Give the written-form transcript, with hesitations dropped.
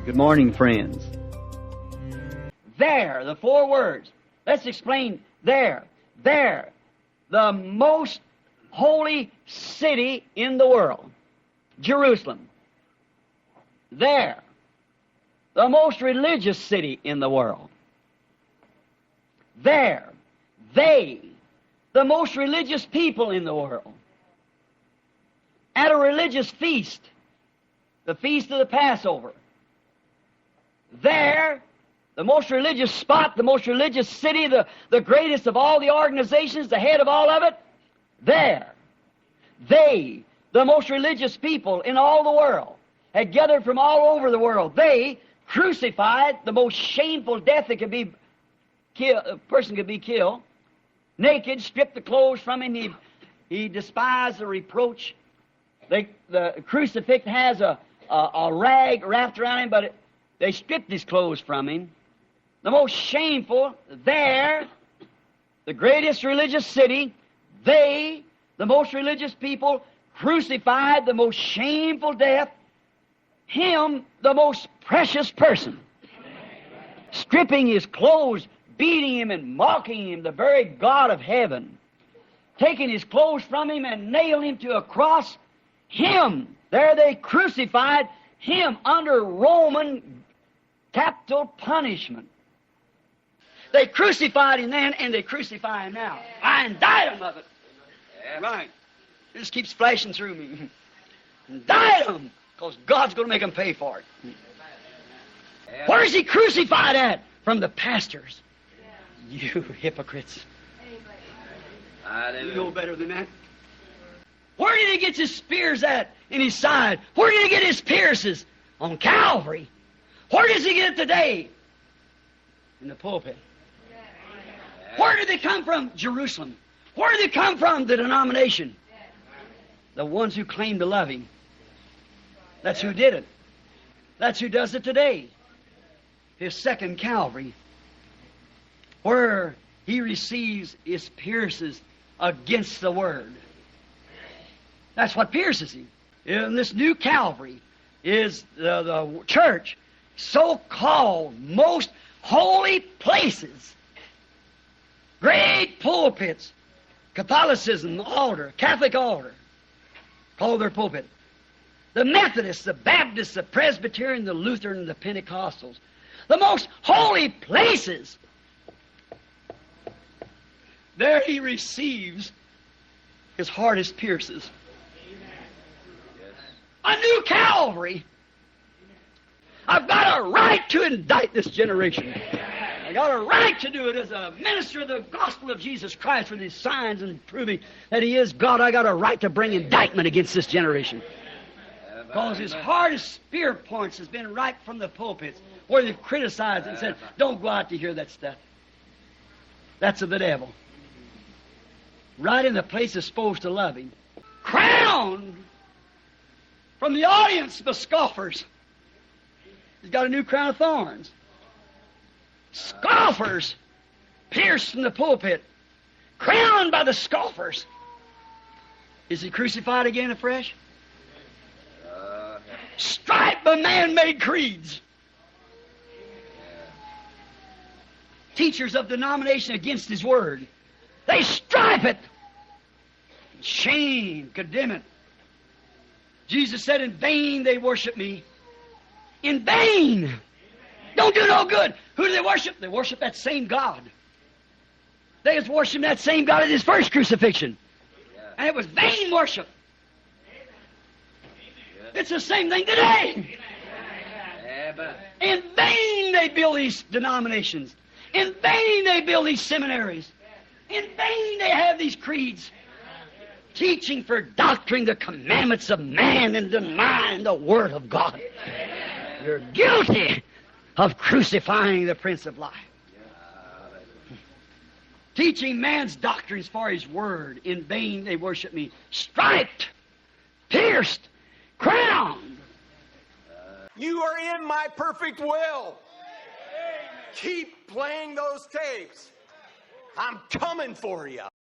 Good morning, friends. There, the four words. Let's explain there. There, the most holy city in the world, Jerusalem. There, the most religious city in the world. There, they, the most religious people in the world. At a religious feast, the feast of the Passover. There, the most religious spot, the most religious city, the greatest of all the organizations, the head of all of it. There, they, the most religious people in all the world, had gathered from all over the world. They crucified the most shameful death that could be a person could be killed, naked, stripped the clothes from him. He despised the reproach. The crucifix has a rag wrapped around him, but they stripped his clothes from him. The most shameful, there, the greatest religious city, they, the most religious people, crucified the most shameful death, him, the most precious person, stripping his clothes, beating him and mocking him, the very God of heaven, taking his clothes from him and nailing him to a cross. Him, there they crucified him under Roman capital punishment. They crucified him then, and they crucify him now. I indict him of it. Right. It just keeps flashing through me. Indict him, because God's going to make him pay for it. Where's he crucified at? From the pastors. You hypocrites. You know better than that. Where did he get his spears at in his side? Where did he get his pierces? On Calvary. Where does he get it today? In the pulpit. Where did they come from? Jerusalem. Where did they come from? The denomination. The ones who claim to love him. That's who did it. That's who does it today. His second Calvary, where he receives his pierces against the Word. That's what pierces him. In this new Calvary is the church, so-called most holy places, great pulpits, Catholicism, the altar, Catholic altar, called their pulpit. The Methodists, the Baptists, the Presbyterian, the Lutheran, the Pentecostals, the most holy places. There he receives his hardest pierces. A new Calvary. I've got a right to indict this generation. I got a right to do it as a minister of the gospel of Jesus Christ with his signs and proving that he is God. I got a right to bring indictment against this generation. Because his hardest spear points has been right from the pulpits where they've criticized and said, don't go out to hear that stuff. That's of the devil. Right in the place that's supposed to love him. Crowned from the audience, the scoffers. He's got a new crown of thorns. Scoffers pierced from the pulpit, crowned by the scoffers. Is he crucified again afresh? Striped by man-made creeds. Teachers of denomination against his word. They stripe it. Shame, condemn it. Jesus said, in vain they worship me. In vain. Don't do no good. Who do they worship? They worship that same God. They was worshiping that same God at his first crucifixion. And it was vain worship. It's the same thing today. In vain they build these denominations. In vain they build these seminaries. In vain they have these creeds. Teaching for doctrine the commandments of man and denying the Word of God. You're guilty of crucifying the Prince of Life. Teaching man's doctrines for his Word. In vain they worship me. Striped, pierced, crowned. You are in my perfect will. Keep playing those tapes. I'm coming for you.